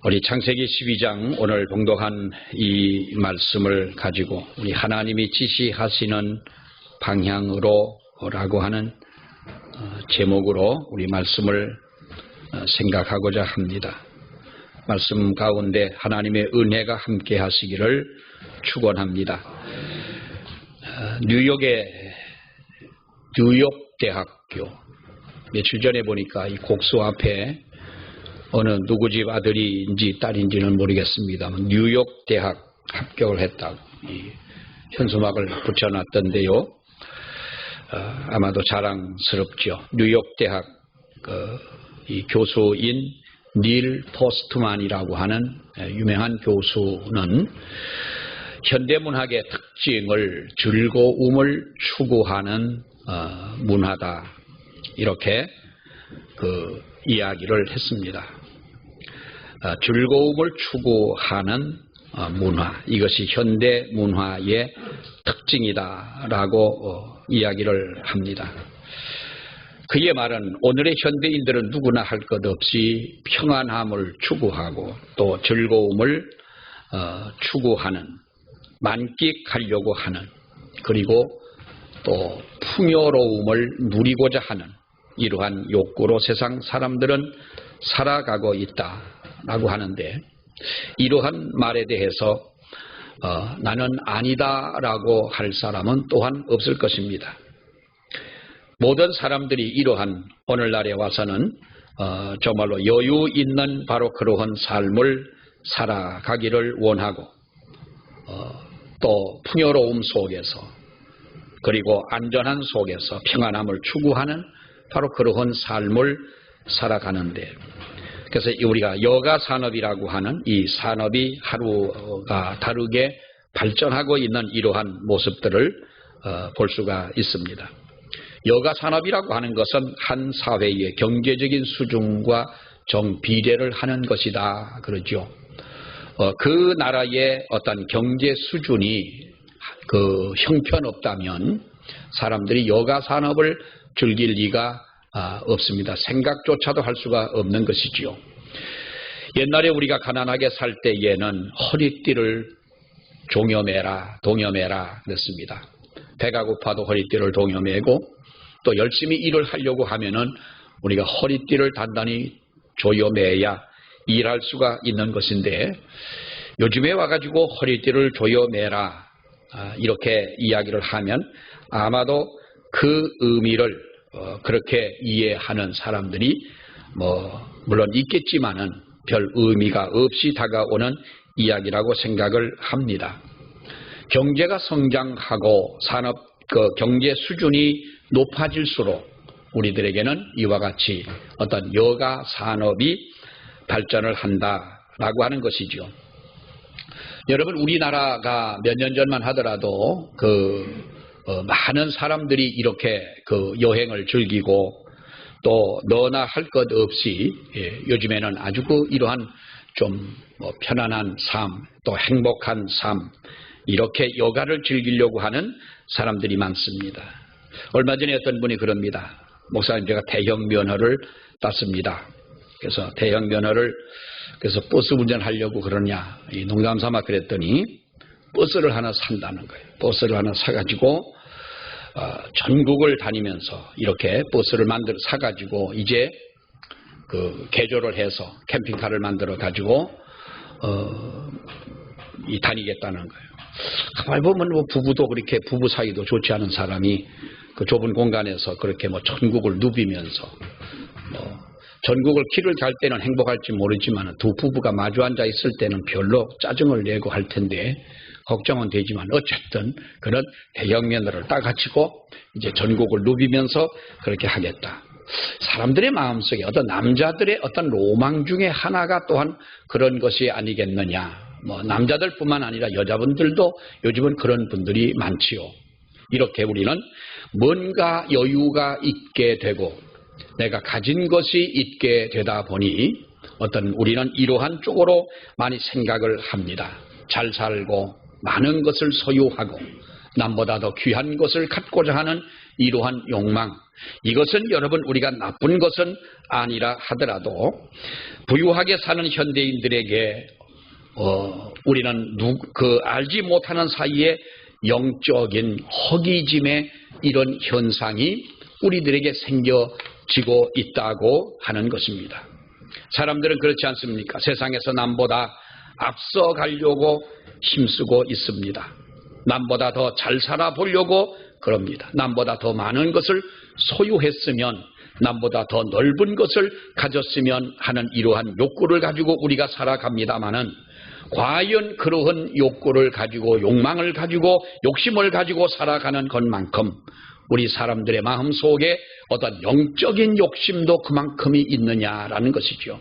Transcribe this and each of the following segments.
우리 창세기 12장 오늘 봉독한 이 말씀을 가지고 우리 하나님이 지시하시는 방향으로라고 하는 제목으로 우리 말씀을 생각하고자 합니다. 말씀 가운데 하나님의 은혜가 함께 하시기를 축원합니다. 뉴욕대학교 며칠 전에 보니까 이 곡수 앞에 어느 누구 집 아들인지 딸인지는 모르겠습니다만 뉴욕대학 합격을 했다고 이 현수막을 붙여놨던데요. 아마도 자랑스럽죠. 뉴욕대학 이 교수인 닐 포스트만이라고 하는 유명한 교수는 현대문학의 특징을 즐거움을 추구하는 문화다, 이렇게 이야기를 했습니다. 즐거움을 추구하는 문화, 이것이 현대 문화의 특징이다라고 이야기를 합니다. 그의 말은 오늘의 현대인들은 누구나 할 것 없이 평안함을 추구하고 또 즐거움을 추구하는, 만끽하려고 하는, 그리고 또 풍요로움을 누리고자 하는 이러한 욕구로 세상 사람들은 살아가고 있다라고 하는데, 이러한 말에 대해서 나는 아니다라고 할 사람은 또한 없을 것입니다. 모든 사람들이 이러한 오늘날에 와서는 정말로 여유 있는 바로 그러한 삶을 살아가기를 원하고 또 풍요로움 속에서 그리고 안전한 속에서 평안함을 추구하는 바로 그러한 삶을 살아가는데, 그래서 우리가 여가 산업이라고 하는 이 산업이 하루가 다르게 발전하고 있는 이러한 모습들을 볼 수가 있습니다. 여가 산업이라고 하는 것은 한 사회의 경제적인 수준과 정비례를 하는 것이다 그러죠. 그 나라의 어떤 경제 수준이 형편없다면 사람들이 여가 산업을 즐길 리가 없습니다. 생각조차도 할 수가 없는 것이지요. 옛날에 우리가 가난하게 살 때에는 허리띠를 동여매라 그랬습니다. 배가 고파도 허리띠를 동여매고 또 열심히 일을 하려고 하면은 우리가 허리띠를 단단히 조여매야 일할 수가 있는 것인데, 요즘에 와가지고 허리띠를 조여매라 이렇게 이야기를 하면 아마도 그 의미를 그렇게 이해하는 사람들이 물론 있겠지만은 별 의미가 없이 다가오는 이야기라고 생각을 합니다. 경제가 성장하고 산업 경제 수준이 높아질수록 우리들에게는 이와 같이 어떤 여가 산업이 발전을 한다라고 하는 것이죠. 여러분, 우리나라가 몇 년 전만 하더라도 많은 사람들이 이렇게 여행을 즐기고 또 너나 할 것 없이 요즘에는 아주 이러한 좀 편안한 삶, 또 행복한 삶, 이렇게 여가를 즐기려고 하는 사람들이 많습니다. 얼마 전에 어떤 분이 그럽니다. 목사님, 제가 대형 면허를 땄습니다. 그래서 대형 면허를 그래서 버스 운전하려고 그러냐, 농담 삼아 그랬더니 버스를 하나 산다는 거예요. 버스를 하나 사가지고 전국을 다니면서 이렇게 버스를 사가지고 이제 개조를 해서 캠핑카를 만들어 가지고 다니겠다는 거예요. 가만히 보면 부부도 그렇게 부부 사이도 좋지 않은 사람이 그 좁은 공간에서 그렇게 전국을 누비면서 전국을 길을 갈 때는 행복할지 모르지만 두 부부가 마주 앉아 있을 때는 별로 짜증을 내고 할 텐데 걱정은 되지만 어쨌든 그런 대형 면허를 따가지고 이제 전국을 누비면서 그렇게 하겠다. 사람들의 마음속에 어떤 남자들의 어떤 로망 중에 하나가 또한 그런 것이 아니겠느냐. 남자들뿐만 아니라 여자분들도 요즘은 그런 분들이 많지요. 이렇게 우리는 뭔가 여유가 있게 되고 내가 가진 것이 있게 되다 보니 우리는 이러한 쪽으로 많이 생각을 합니다. 잘 살고 많은 것을 소유하고 남보다 더 귀한 것을 갖고자 하는 이러한 욕망, 이것은 여러분 우리가 나쁜 것은 아니라 하더라도 부유하게 사는 현대인들에게 우리는 알지 못하는 사이에 영적인 허기짐의 이런 현상이 우리들에게 생겨지고 있다고 하는 것입니다. 사람들은 그렇지 않습니까? 세상에서 남보다 앞서가려고 힘쓰고 있습니다. 남보다 더 잘 살아보려고 그럽니다. 남보다 더 많은 것을 소유했으면, 남보다 더 넓은 것을 가졌으면 하는 이러한 욕구를 가지고 우리가 살아갑니다마는, 과연 그러한 욕구를 가지고, 욕망을 가지고, 욕심을 가지고 살아가는 것만큼 우리 사람들의 마음속에 어떤 영적인 욕심도 그만큼이 있느냐라는 것이죠.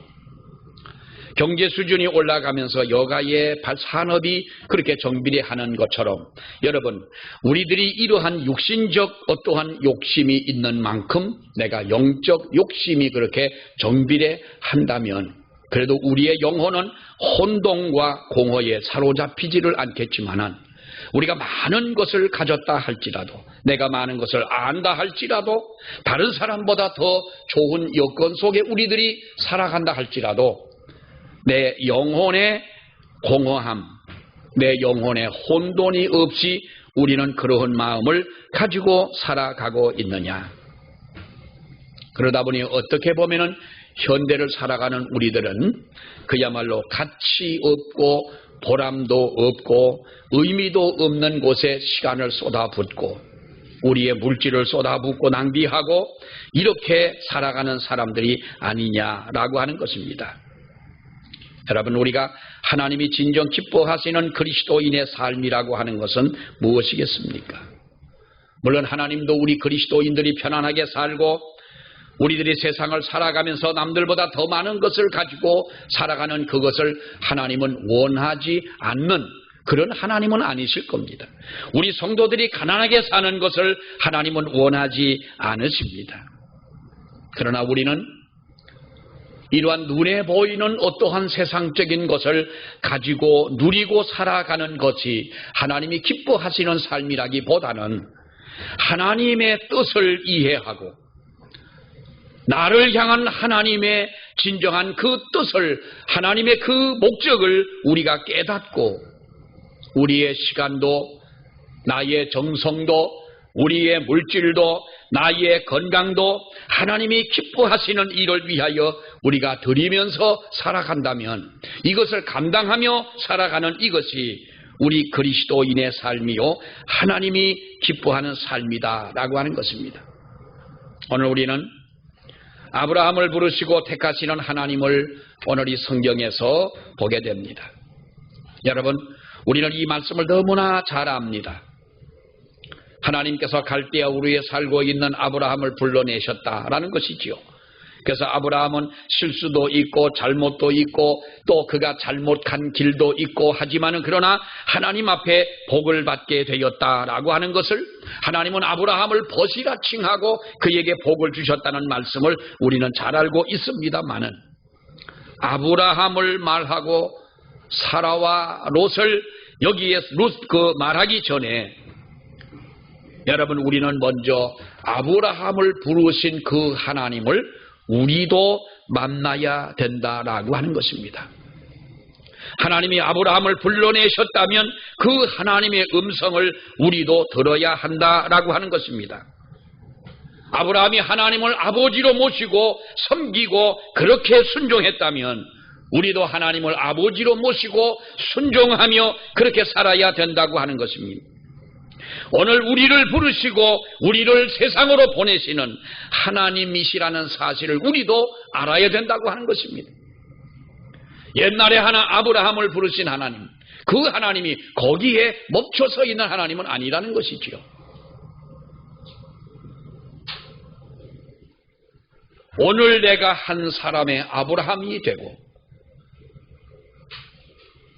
경제 수준이 올라가면서 여가의 산업이 그렇게 정비례하는 것처럼, 여러분 우리들이 이러한 육신적 어떠한 욕심이 있는 만큼 내가 영적 욕심이 그렇게 정비례한다면, 그래도 우리의 영혼은 혼동과 공허에 사로잡히지를 않겠지만은, 우리가 많은 것을 가졌다 할지라도, 내가 많은 것을 안다 할지라도, 다른 사람보다 더 좋은 여건 속에 우리들이 살아간다 할지라도, 내 영혼의 공허함, 내 영혼의 혼돈이 없이 우리는 그러한 마음을 가지고 살아가고 있느냐. 그러다 보니 어떻게 보면은 현대를 살아가는 우리들은 그야말로 가치 없고 보람도 없고 의미도 없는 곳에 시간을 쏟아붓고 우리의 물질을 쏟아붓고 낭비하고 이렇게 살아가는 사람들이 아니냐라고 하는 것입니다. 여러분, 우리가 하나님이 진정 기뻐하시는 그리스도인의 삶이라고 하는 것은 무엇이겠습니까? 물론 하나님도 우리 그리스도인들이 편안하게 살고 우리들이 세상을 살아가면서 남들보다 더 많은 것을 가지고 살아가는 그것을 하나님은 원하지 않는 그런 하나님은 아니실 겁니다. 우리 성도들이 가난하게 사는 것을 하나님은 원하지 않으십니다. 그러나 우리는 이러한 눈에 보이는 어떠한 세상적인 것을 가지고 누리고 살아가는 것이 하나님이 기뻐하시는 삶이라기보다는 하나님의 뜻을 이해하고 나를 향한 하나님의 진정한 그 뜻을, 하나님의 그 목적을 우리가 깨닫고 우리의 시간도, 나의 정성도, 우리의 물질도, 나의 건강도 하나님이 기뻐하시는 일을 위하여 우리가 드리면서 살아간다면, 이것을 감당하며 살아가는 이것이 우리 그리스도인의 삶이요 하나님이 기뻐하는 삶이다라고 하는 것입니다. 오늘 우리는 아브라함을 부르시고 택하시는 하나님을 오늘 이 성경에서 보게 됩니다. 여러분, 우리는 이 말씀을 너무나 잘 압니다. 하나님께서 갈대아 우르에 살고 있는 아브라함을 불러내셨다라는 것이지요. 그래서 아브라함은 실수도 있고 잘못도 있고 또 그가 잘못한 길도 있고 하지만은 그러나 하나님 앞에 복을 받게 되었다라고 하는 것을, 하나님은 아브라함을 벗이라 칭하고 그에게 복을 주셨다는 말씀을 우리는 잘 알고 있습니다만은, 아브라함을 말하고 사라와 롯을 여기에 말하기 전에 여러분, 우리는 먼저 아브라함을 부르신 그 하나님을 우리도 만나야 된다라고 하는 것입니다. 하나님이 아브라함을 불러내셨다면 그 하나님의 음성을 우리도 들어야 한다라고 하는 것입니다. 아브라함이 하나님을 아버지로 모시고 섬기고 그렇게 순종했다면 우리도 하나님을 아버지로 모시고 순종하며 그렇게 살아야 된다고 하는 것입니다. 오늘 우리를 부르시고 우리를 세상으로 보내시는 하나님이시라는 사실을 우리도 알아야 된다고 하는 것입니다. 옛날에 아브라함을 부르신 하나님, 그 하나님이 거기에 멈춰서 있는 하나님은 아니라는 것이지요. 오늘 내가 한 사람의 아브라함이 되고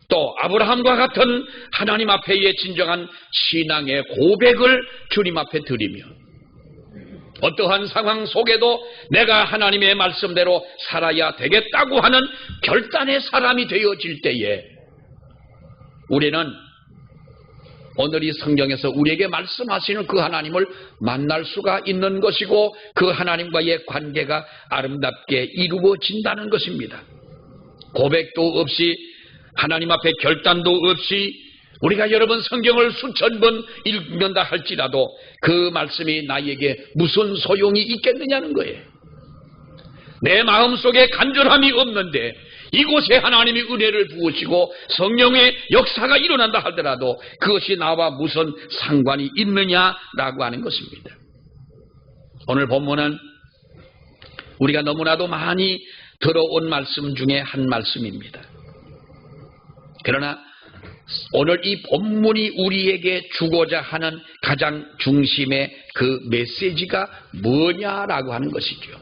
또 아브라함과 같은 하나님 앞에의 진정한 신앙의 고백을 주님 앞에 드리며 어떠한 상황 속에도 내가 하나님의 말씀대로 살아야 되겠다고 하는 결단의 사람이 되어질 때에 우리는 오늘 이 성경에서 우리에게 말씀하시는 그 하나님을 만날 수가 있는 것이고 그 하나님과의 관계가 아름답게 이루어진다는 것입니다. 고백도 없이 하나님 앞에 결단도 없이 우리가 여러 번 성경을 수천 번 읽는다 할지라도 그 말씀이 나에게 무슨 소용이 있겠느냐는 거예요. 내 마음속에 간절함이 없는데 이곳에 하나님이 은혜를 부으시고 성령의 역사가 일어난다 하더라도 그것이 나와 무슨 상관이 있느냐라고 하는 것입니다. 오늘 본문은 우리가 너무나도 많이 들어온 말씀 중에 한 말씀입니다. 그러나 오늘 이 본문이 우리에게 주고자 하는 가장 중심의 그 메시지가 뭐냐라고 하는 것이죠.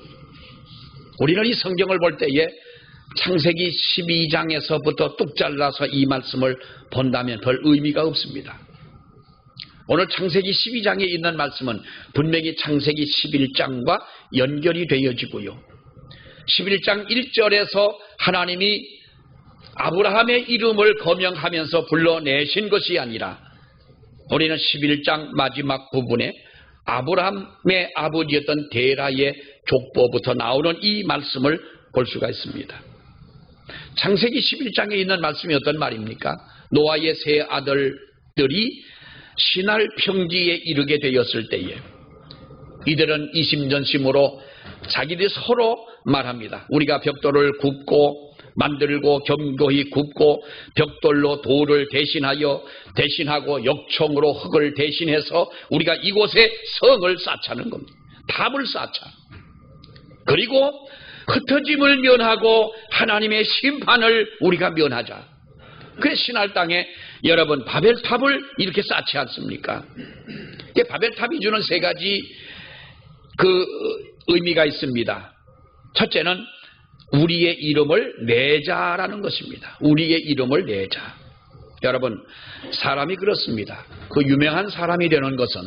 우리는 이 성경을 볼 때에 창세기 12장에서부터 뚝 잘라서 이 말씀을 본다면 별 의미가 없습니다. 오늘 창세기 12장에 있는 말씀은 분명히 창세기 11장과 연결이 되어지고요. 11장 1절에서 하나님이 아브라함의 이름을 거명하면서 불러내신 것이 아니라 우리는 11장 마지막 부분에 아브라함의 아버지였던 데라의 족보부터 나오는 이 말씀을 볼 수가 있습니다. 창세기 11장에 있는 말씀이 어떤 말입니까? 노아의 세 아들들이 신할 평지에 이르게 되었을 때에 이들은 이심전심으로 자기들이 서로 말합니다. 우리가 벽돌을 굽고 만들고 견고히 굽고 벽돌로 돌을 대신하고 역청으로 흙을 대신해서 우리가 이곳에 성을 쌓자는 겁니다. 탑을 쌓자. 그리고 흩어짐을 면하고 하나님의 심판을 우리가 면하자. 그 신할 땅에 여러분 바벨탑을 이렇게 쌓지 않습니까? 바벨탑이 주는 세 가지 그 의미가 있습니다. 첫째는 우리의 이름을 내자라는 것입니다. 우리의 이름을 내자. 여러분 사람이 그렇습니다. 그 유명한 사람이 되는 것은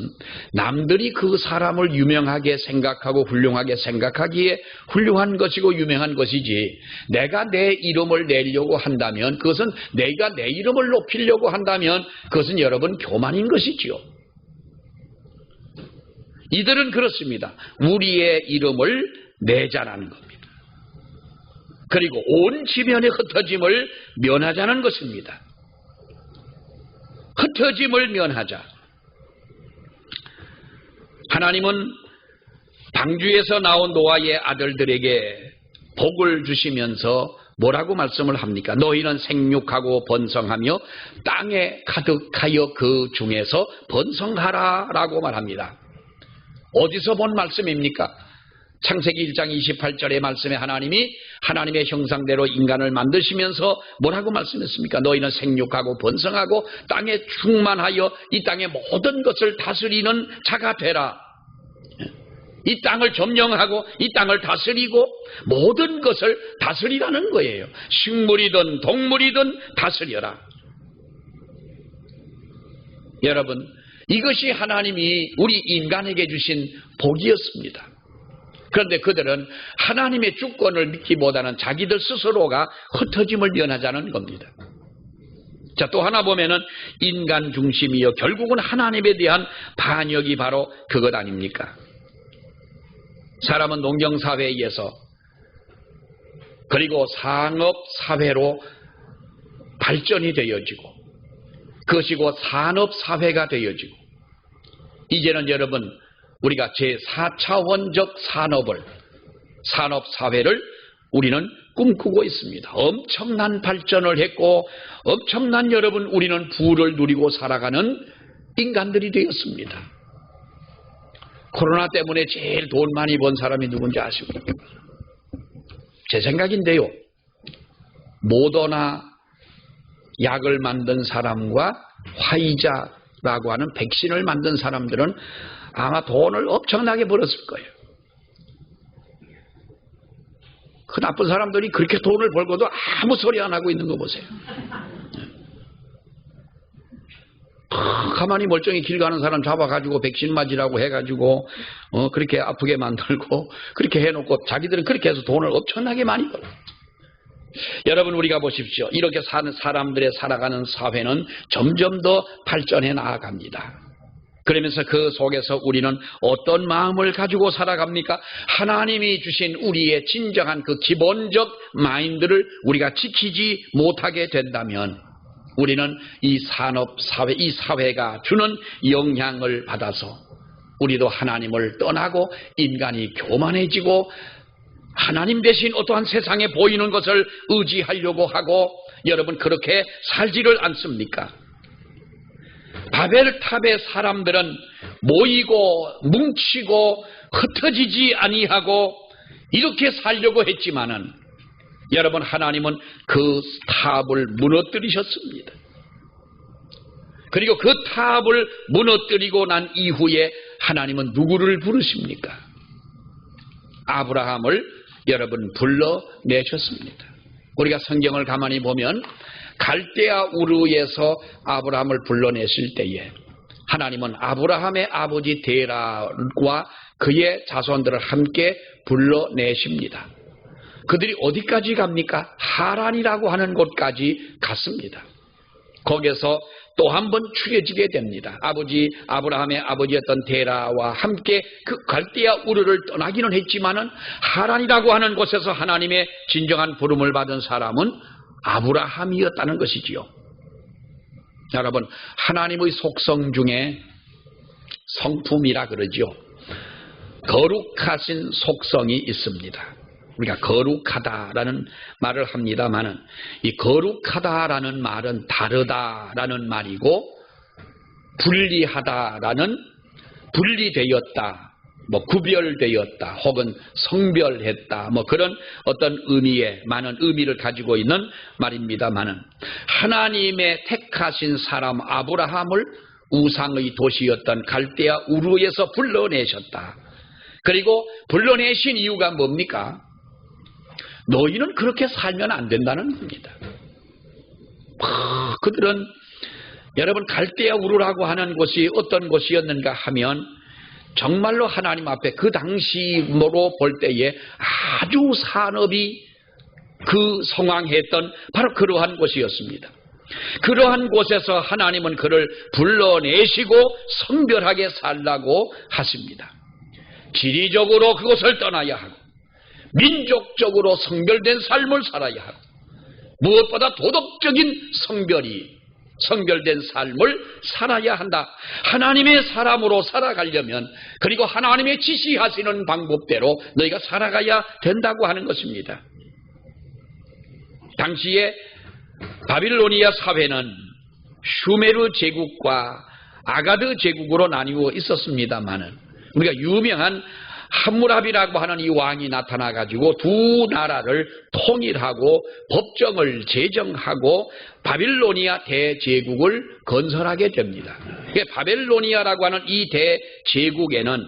남들이 그 사람을 유명하게 생각하고 훌륭하게 생각하기에 훌륭한 것이고 유명한 것이지 내가 내 이름을 내려고 한다면 그것은 내가 내 이름을 높이려고 한다면 그것은 여러분 교만인 것이지요. 이들은 그렇습니다. 우리의 이름을 내자라는 겁니다. 그리고 온 지면의 흩어짐을 면하자는 것입니다. 흩어짐을 면하자. 하나님은 방주에서 나온 노아의 아들들에게 복을 주시면서 뭐라고 말씀을 합니까? 너희는 생육하고 번성하며 땅에 가득하여 그 중에서 번성하라 라고 말합니다. 어디서 본 말씀입니까? 창세기 1장 28절의 말씀에 하나님이 하나님의 형상대로 인간을 만드시면서 뭐라고 말씀했습니까? 너희는 생육하고 번성하고 땅에 충만하여 이 땅의 모든 것을 다스리는 자가 되라. 이 땅을 점령하고 이 땅을 다스리고 모든 것을 다스리라는 거예요. 식물이든 동물이든 다스려라. 여러분 이것이 하나님이 우리 인간에게 주신 복이었습니다. 그런데 그들은 하나님의 주권을 믿기보다는 자기들 스스로가 흩어짐을 면하자는 겁니다. 자, 또 하나 보면은 인간 중심이요 결국은 하나님에 대한 반역이 바로 그것 아닙니까? 사람은 농경사회에 의해서 그리고 상업사회로 발전이 되어지고 그것이 곧 산업사회가 되어지고 이제는 여러분 우리가 제4차원적 산업사회를 우리는 꿈꾸고 있습니다. 엄청난 발전을 했고 엄청난 여러분 우리는 부를 누리고 살아가는 인간들이 되었습니다. 코로나 때문에 제일 돈 많이 번 사람이 누군지 아십니까? 제 생각인데요. 모더나 약을 만든 사람과 화이자라고 하는 백신을 만든 사람들은 아마 돈을 엄청나게 벌었을 거예요. 그 나쁜 사람들이 그렇게 돈을 벌고도 아무 소리 안 하고 있는 거 보세요. 가만히 멀쩡히 길 가는 사람 잡아가지고 백신 맞으라고 해가지고 그렇게 아프게 만들고 그렇게 해놓고 자기들은 그렇게 해서 돈을 엄청나게 많이 벌어요. 여러분, 우리가 보십시오. 이렇게 사는 사람들의 살아가는 사회는 점점 더 발전해 나아갑니다. 그러면서 그 속에서 우리는 어떤 마음을 가지고 살아갑니까? 하나님이 주신 우리의 진정한 그 기본적 마인드를 우리가 지키지 못하게 된다면 우리는 이 산업, 사회, 이 사회가 주는 영향을 받아서 우리도 하나님을 떠나고 인간이 교만해지고 하나님 대신 어떠한 세상에 보이는 것을 의지하려고 하고, 여러분, 그렇게 살지를 않습니까? 바벨탑의 사람들은 모이고 뭉치고 흩어지지 아니하고 이렇게 살려고 했지만은, 여러분, 하나님은 그 탑을 무너뜨리셨습니다. 그리고 그 탑을 무너뜨리고 난 이후에 하나님은 누구를 부르십니까? 아브라함을 여러분 불러내셨습니다. 우리가 성경을 가만히 보면 갈대아 우르에서 아브라함을 불러내실 때에 하나님은 아브라함의 아버지 데라와 그의 자손들을 함께 불러내십니다. 그들이 어디까지 갑니까? 하란이라고 하는 곳까지 갔습니다. 거기서 또 한 번 추려지게 됩니다. 아브라함의 아버지였던 데라와 함께 그 갈대아 우르를 떠나기는 했지만은 하란이라고 하는 곳에서 하나님의 진정한 부름을 받은 사람은 아브라함이었다는 것이지요. 여러분, 하나님의 속성 중에 성품이라 그러지요. 거룩하신 속성이 있습니다. 우리가 거룩하다라는 말을 합니다만은, 이 거룩하다라는 말은 다르다라는 말이고, 분리하다라는, 분리되었다, 구별되었다, 혹은 성별했다, 그런 어떤 의미에 많은 의미를 가지고 있는 말입니다만은, 하나님의 택하신 사람 아브라함을 우상의 도시였던 갈대아 우르에서 불러내셨다. 그리고 불러내신 이유가 뭡니까? 너희는 그렇게 살면 안 된다는 겁니다. 그들은, 여러분, 갈대아 우르라고 하는 곳이 어떤 곳이었는가 하면 정말로 하나님 앞에 그 당시로 볼 때에 아주 산업이 성황했던 바로 그러한 곳이었습니다. 그러한 곳에서 하나님은 그를 불러내시고 성별하게 살라고 하십니다. 지리적으로 그곳을 떠나야 하고 민족적으로 성별된 삶을 살아야 하고 무엇보다 도덕적인 성별된 삶을 살아야 한다. 하나님의 사람으로 살아가려면, 그리고 하나님의 지시하시는 방법대로 너희가 살아가야 된다고 하는 것입니다. 당시에 바빌로니아 사회는 슈메르 제국과 아가드 제국으로 나뉘어 있었습니다만은, 우리가 유명한 함무라비라고 하는 이 왕이 나타나가지고 두 나라를 통일하고 법정을 제정하고 바빌로니아 대제국을 건설하게 됩니다. 바빌로니아라고 하는 이 대제국에는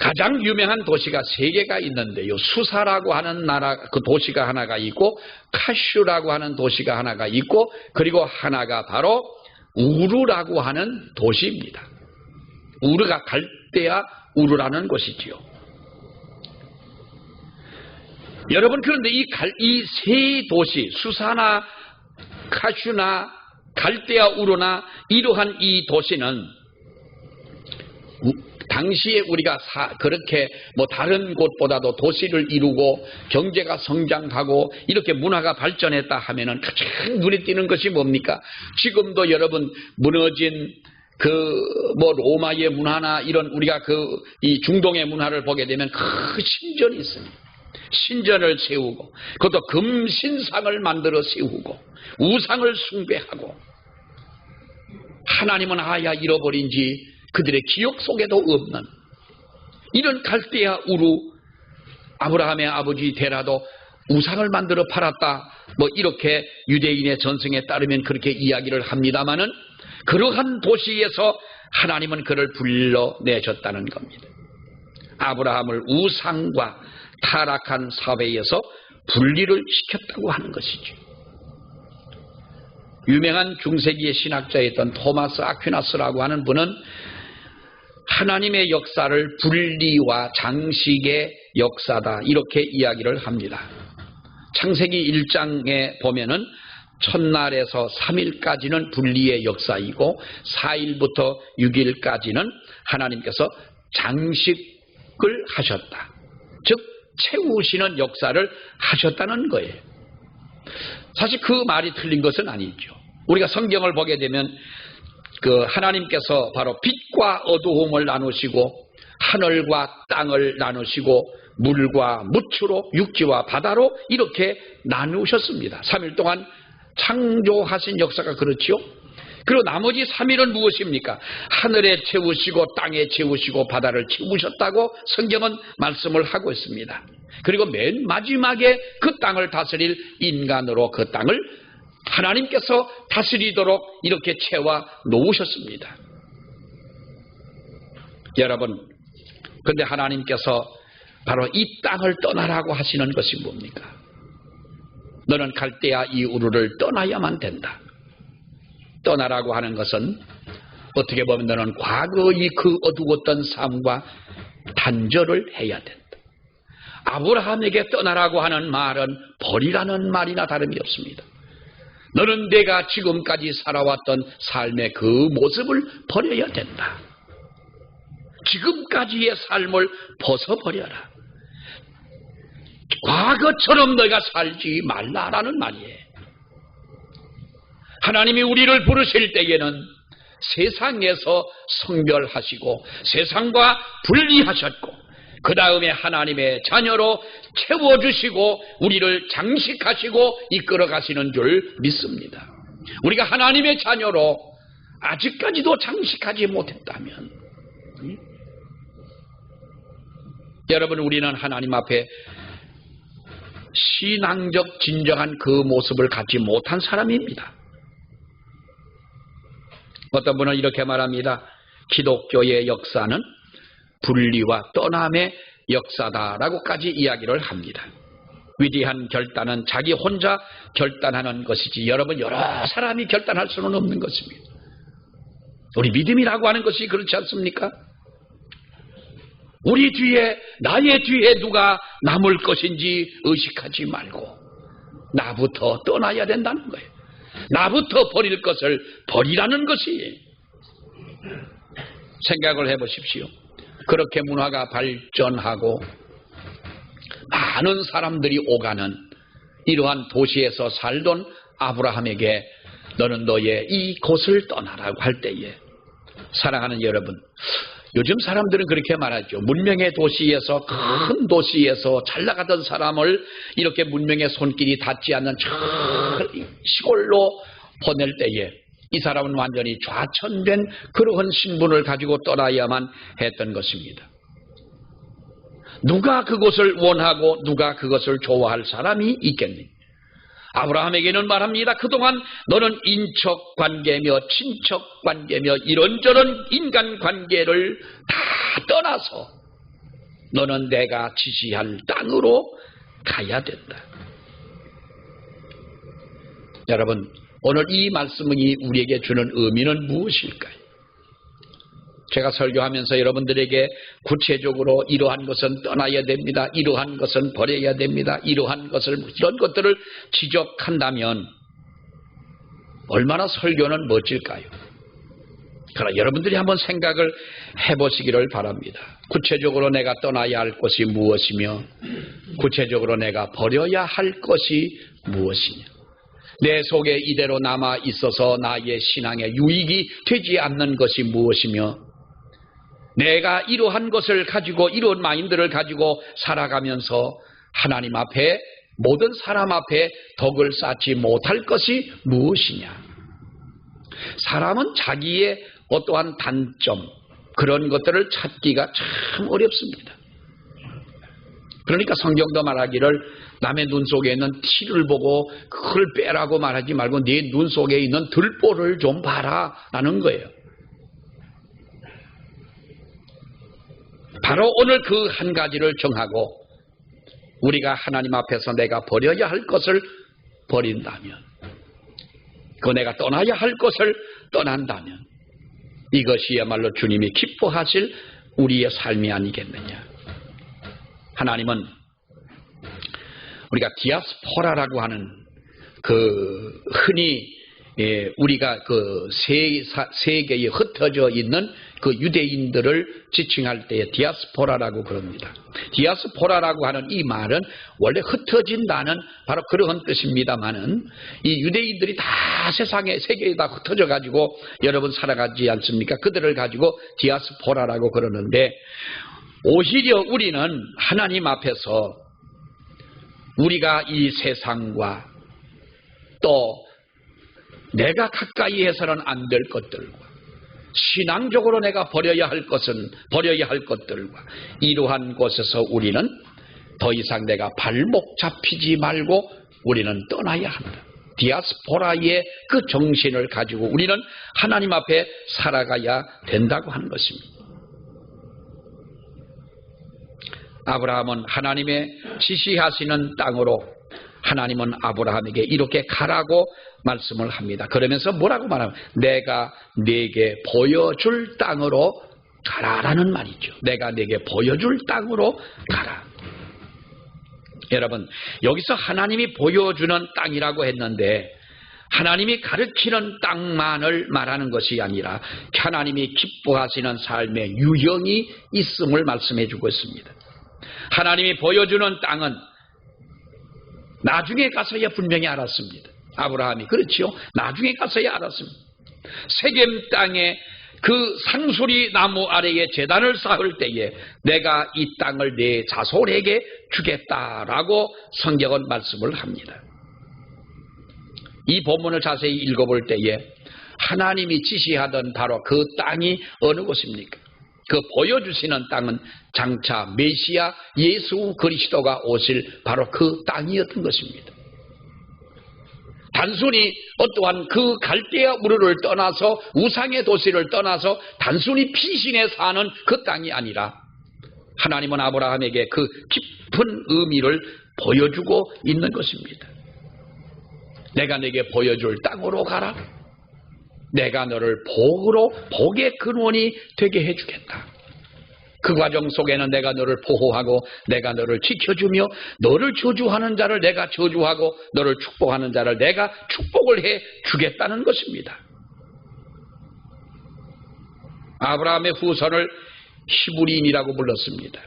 가장 유명한 도시가 세 개가 있는데요. 수사라고 하는 나라, 그 도시가 하나가 있고, 카슈라고 하는 도시가 하나가 있고, 그리고 하나가 바로 우르라고 하는 도시입니다. 우르가 갈대아 우르라는 곳이지요. 여러분, 그런데 이 세 도시, 수사나 카슈나 갈대아 우르나 이러한 이 도시는 당시에 우리가 그렇게 다른 곳보다도 도시를 이루고 경제가 성장하고 이렇게 문화가 발전했다 하면은 가장 눈에 띄는 것이 뭡니까? 지금도 여러분 무너진 로마의 문화나 이런 우리가 이 중동의 문화를 보게 되면 그 신전이 있습니다. 신전을 세우고 그것도 금신상을 만들어 세우고 우상을 숭배하고 하나님은 아야 잃어버린 지 그들의 기억 속에도 없는 이런 갈대아 우르, 아브라함의 아버지 데라도 우상을 만들어 팔았다, 이렇게 유대인의 전승에 따르면 그렇게 이야기를 합니다마는 그러한 도시에서 하나님은 그를 불러내셨다는 겁니다. 아브라함을 우상과 타락한 사회에서 분리를 시켰다고 하는 것이죠. 유명한 중세기의 신학자였던 토마스 아퀴나스라고 하는 분은 하나님의 역사를 분리와 장식의 역사다, 이렇게 이야기를 합니다. 창세기 1장에 보면은 첫날에서 3일까지는 분리의 역사이고 4일부터 6일까지는 하나님께서 장식을 하셨다. 즉 채우시는 역사를 하셨다는 거예요. 사실 그 말이 틀린 것은 아니죠. 우리가 성경을 보게 되면 그 하나님께서 바로 빛과 어두움을 나누시고 하늘과 땅을 나누시고 물과 무추로 육지와 바다로 이렇게 나누셨습니다. 3일 동안 창조하신 역사가 그렇지요. 그리고 나머지 3일은 무엇입니까? 하늘에 채우시고 땅에 채우시고 바다를 채우셨다고 성경은 말씀을 하고 있습니다. 그리고 맨 마지막에 그 땅을 다스릴 인간으로 그 땅을 하나님께서 다스리도록 이렇게 채워 놓으셨습니다. 여러분, 근데 하나님께서 바로 이 땅을 떠나라고 하시는 것이 뭡니까? 너는 갈대아 이 우르를 떠나야만 된다. 떠나라고 하는 것은 어떻게 보면 너는 과거의 그 어두웠던 삶과 단절을 해야 된다. 아브라함에게 떠나라고 하는 말은 버리라는 말이나 다름이 없습니다. 너는 내가 지금까지 살아왔던 삶의 그 모습을 버려야 된다. 지금까지의 삶을 벗어버려라. 과거처럼 너가 살지 말라라는 말이에요. 하나님이 우리를 부르실 때에는 세상에서 성별하시고 세상과 분리하셨고 그 다음에 하나님의 자녀로 채워주시고 우리를 장식하시고 이끌어가시는 줄 믿습니다. 우리가 하나님의 자녀로 아직까지도 장식하지 못했다면 여러분, 우리는 하나님 앞에 신앙적 진정한 그 모습을 갖지 못한 사람입니다. 어떤 분은 이렇게 말합니다. 기독교의 역사는 분리와 떠남의 역사다라고까지 이야기를 합니다. 위대한 결단은 자기 혼자 결단하는 것이지 여러분 여러 사람이 결단할 수는 없는 것입니다. 우리 믿음이라고 하는 것이 그렇지 않습니까? 우리 뒤에, 나의 뒤에 누가 남을 것인지 의식하지 말고 나부터 떠나야 된다는 거예요. 나부터 버릴 것을 버리라는 것이에요. 생각을 해보십시오. 그렇게 문화가 발전하고 많은 사람들이 오가는 이러한 도시에서 살던 아브라함에게 너는 너의 이 곳을 떠나라고 할 때에 사랑하는 여러분, 요즘 사람들은 그렇게 말하죠. 문명의 도시에서, 큰 도시에서 잘 나가던 사람을 이렇게 문명의 손길이 닿지 않는 저 시골로 보낼 때에 이 사람은 완전히 좌천된 그러한 신분을 가지고 떠나야만 했던 것입니다. 누가 그것을 원하고 누가 그것을 좋아할 사람이 있겠니? 아브라함에게는 말합니다. 그동안 너는 인척관계며 친척관계며 이런저런 인간관계를 다 떠나서 너는 내가 지시할 땅으로 가야 된다. 여러분, 오늘 이 말씀이 우리에게 주는 의미는 무엇일까요? 제가 설교하면서 여러분들에게 구체적으로 이러한 것은 떠나야 됩니다. 이러한 것은 버려야 됩니다. 이러한 것을, 이런 것들을 지적한다면 얼마나 설교는 멋질까요? 그러나 여러분들이 한번 생각을 해보시기를 바랍니다. 구체적으로 내가 떠나야 할 것이 무엇이며 구체적으로 내가 버려야 할 것이 무엇이냐. 내 속에 이대로 남아 있어서 나의 신앙에 유익이 되지 않는 것이 무엇이며 내가 이러한 것을 가지고 이런 마인드를 가지고 살아가면서 하나님 앞에 모든 사람 앞에 덕을 쌓지 못할 것이 무엇이냐. 사람은 자기의 어떠한 단점 그런 것들을 찾기가 참 어렵습니다. 그러니까 성경도 말하기를 남의 눈 속에 있는 티를 보고 그걸 빼라고 말하지 말고 네 눈 속에 있는 들보를 좀 봐라 라는 거예요. 바로 오늘 그 한 가지를 정하고 우리가 하나님 앞에서 내가 버려야 할 것을 버린다면, 그 내가 떠나야 할 것을 떠난다면 이것이야말로 주님이 기뻐하실 우리의 삶이 아니겠느냐. 하나님은 우리가 디아스포라라고 하는 그 흔히 우리가 그 세계에 흩어져 있는 그 유대인들을 지칭할 때 디아스포라라고 그럽니다. 디아스포라라고 하는 이 말은 원래 흩어진다는 바로 그런 뜻입니다만은 이 유대인들이 다 세상에 세계에 다 흩어져 가지고 여러분 살아가지 않습니까? 그들을 가지고 디아스포라라고 그러는데 오히려 우리는 하나님 앞에서 우리가 이 세상과 또 내가 가까이 해서는 안 될 것들과 신앙적으로 내가 버려야 할 것은 버려야 할 것들과 이러한 곳에서 우리는 더 이상 내가 발목 잡히지 말고 우리는 떠나야 한다. 디아스포라의 그 정신을 가지고 우리는 하나님 앞에 살아가야 된다고 하는 것입니다. 아브라함은 하나님의 지시하시는 땅으로 하나님은 아브라함에게 이렇게 가라고 말씀을 합니다. 그러면서 뭐라고 말하면 내가 네게 보여줄 땅으로 가라라는 말이죠. 내가 네게 보여줄 땅으로 가라. 여러분 여기서 하나님이 보여주는 땅이라고 했는데 하나님이 가르치는 땅만을 말하는 것이 아니라 하나님이 기뻐하시는 삶의 유형이 있음을 말씀해 주고 있습니다. 하나님이 보여주는 땅은 나중에 가서야 분명히 알았습니다. 아브라함이 그렇지요. 나중에 가서야 알았습니다. 세겜 땅에 그 상수리 나무 아래에 제단을 쌓을 때에 내가 이 땅을 내 자손에게 주겠다라고 성경은 말씀을 합니다. 이 본문을 자세히 읽어볼 때에 하나님이 지시하던 바로 그 땅이 어느 곳입니까? 그 보여주시는 땅은 장차 메시아 예수 그리스도가 오실 바로 그 땅이었던 것입니다. 단순히 어떠한 그 갈대아 우르를 떠나서 우상의 도시를 떠나서 단순히 피신에 사는 그 땅이 아니라 하나님은 아브라함에게 그 깊은 의미를 보여주고 있는 것입니다. 내가 네게 보여줄 땅으로 가라. 내가 너를 복의 근원이 되게 해주겠다. 그 과정 속에는 내가 너를 보호하고 내가 너를 지켜주며 너를 저주하는 자를 내가 저주하고 너를 축복하는 자를 내가 축복을 해 주겠다는 것입니다. 아브라함의 후손을 히브리인이라고 불렀습니다.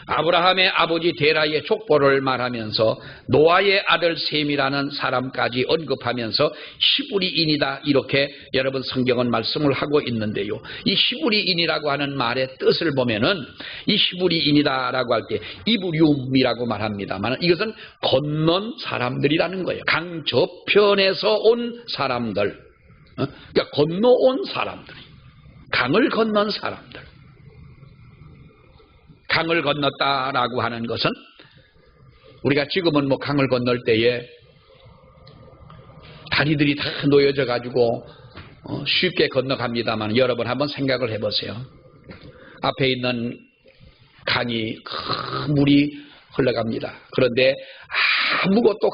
아브라함의 아버지 데라의 족보를 말하면서 노아의 아들 셈이라는 사람까지 언급하면서 히브리인이다 이렇게 여러분 성경은 말씀을 하고 있는데요. 이 히브리인이라고 하는 말의 뜻을 보면은 이 히브리인이다라고 할 때 이브륨이라고 말합니다만 이것은 건넌 사람들이라는 거예요. 강 저편에서 온 사람들, 그러니까 건너온 사람들, 강을 건넌 사람들. 강을 건넜다라고 하는 것은 우리가 지금은 뭐 강을 건널 때에 다리들이 다 놓여져 가지고 쉽게 건너갑니다만 여러분 한번 생각을 해보세요. 앞에 있는 강이 큰 물이 흘러갑니다. 그런데 아무것도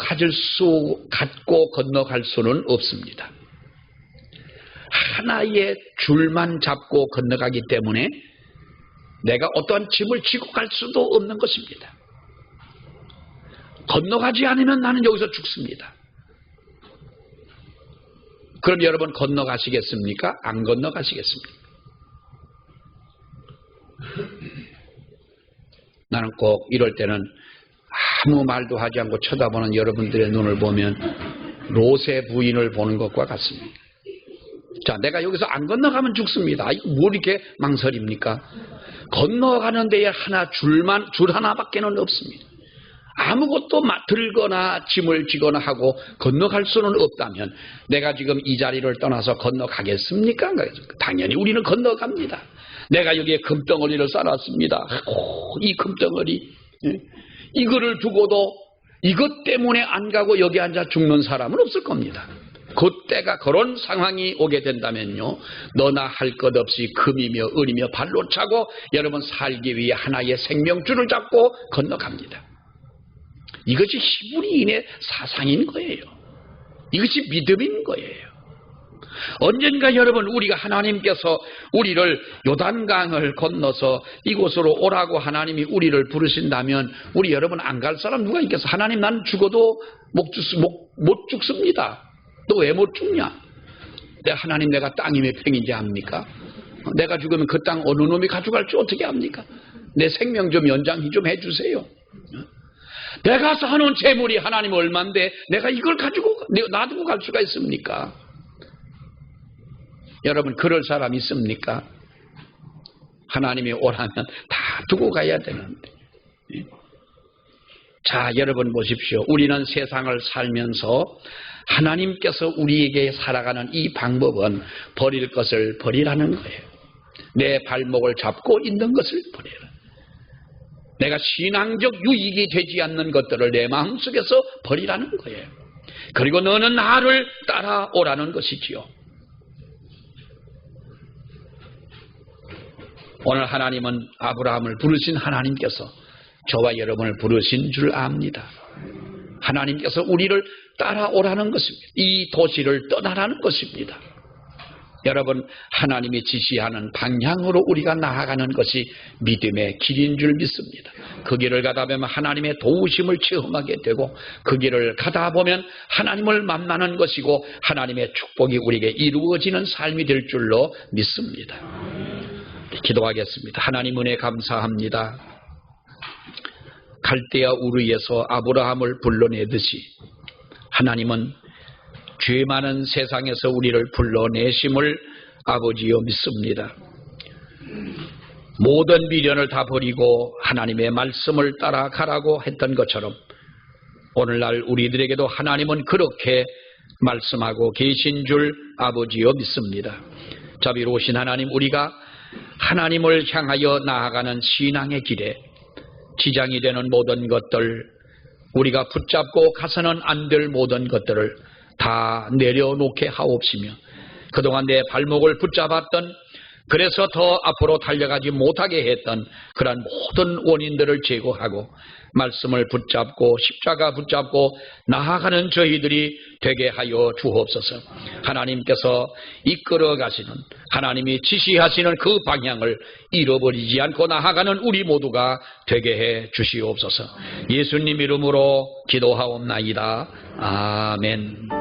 갖고 건너갈 수는 없습니다. 하나의 줄만 잡고 건너가기 때문에 내가 어떠한 짐을 지고 갈 수도 없는 것입니다. 건너가지 않으면 나는 여기서 죽습니다. 그럼 여러분 건너가시겠습니까? 안 건너가시겠습니까? 나는 꼭 이럴 때는 아무 말도 하지 않고 쳐다보는 여러분들의 눈을 보면 롯의 부인을 보는 것과 같습니다. 자, 내가 여기서 안 건너가면 죽습니다. 이거 뭐 이렇게 망설입니까? 건너가는 데에 줄 하나밖에는 없습니다. 아무것도 들거나 짐을 지거나 하고 건너갈 수는 없다면 내가 지금 이 자리를 떠나서 건너가겠습니까? 당연히 우리는 건너갑니다. 내가 여기에 금덩어리를 쌓았습니다. 이 금덩어리, 이거를 두고도 이것 때문에 안 가고 여기 앉아 죽는 사람은 없을 겁니다. 그때가 그런 상황이 오게 된다면요, 너나 할 것 없이 금이며 은이며 발로 차고 여러분 살기 위해 하나의 생명줄을 잡고 건너갑니다. 이것이 히브리인의 사상인 거예요. 이것이 믿음인 거예요. 언젠가 여러분 우리가 하나님께서 우리를 요단강을 건너서 이곳으로 오라고 하나님이 우리를 부르신다면 우리 여러분 안 갈 사람 누가 있겠어? 하나님 난 죽어도 못 죽습니다. 너 왜 못 죽냐? 하나님 내가 땅이 몇 평인지 압니까? 내가 죽으면 그 땅 어느 놈이 가져갈지 어떻게 압니까? 내 생명 좀 연장 좀 해주세요. 내가 쌓아놓은 재물이 하나님 얼만데 내가 이걸 가지고 놔두고 갈 수가 있습니까? 여러분 그럴 사람 있습니까? 하나님이 오라면 다 두고 가야 되는데. 자, 여러분 보십시오. 우리는 세상을 살면서 하나님께서 우리에게 살아가는 이 방법은 버릴 것을 버리라는 거예요. 내 발목을 잡고 있는 것을 버리라. 내가 신앙적 유익이 되지 않는 것들을 내 마음속에서 버리라는 거예요. 그리고 너는 나를 따라오라는 것이지요. 오늘 하나님은 아브라함을 부르신 하나님께서 저와 여러분을 부르신 줄 압니다. 하나님께서 우리를 따라오라는 것입니다. 이 도시를 떠나라는 것입니다. 여러분 하나님이 지시하는 방향으로 우리가 나아가는 것이 믿음의 길인 줄 믿습니다. 그 길을 가다 보면 하나님의 도우심을 체험하게 되고 그 길을 가다 보면 하나님을 만나는 것이고 하나님의 축복이 우리에게 이루어지는 삶이 될 줄로 믿습니다. 기도하겠습니다. 하나님 은혜 감사합니다. 갈대아 우르에서 아브라함을 불러내듯이 하나님은 죄 많은 세상에서 우리를 불러내심을 아버지여 믿습니다. 모든 미련을 다 버리고 하나님의 말씀을 따라가라고 했던 것처럼 오늘날 우리들에게도 하나님은 그렇게 말씀하고 계신 줄 아버지여 믿습니다. 자비로우신 하나님, 우리가 하나님을 향하여 나아가는 신앙의 길에 지장이 되는 모든 것들, 우리가 붙잡고 가서는 안 될 모든 것들을 다 내려놓게 하옵시며 그동안 내 발목을 붙잡았던, 그래서 더 앞으로 달려가지 못하게 했던 그러한 모든 원인들을 제거하고 말씀을 붙잡고 십자가 붙잡고 나아가는 저희들이 되게 하여 주옵소서. 하나님께서 이끌어 가시는, 하나님이 지시하시는 그 방향을 잃어버리지 않고 나아가는 우리 모두가 되게 해 주시옵소서. 예수님 이름으로 기도하옵나이다. 아멘.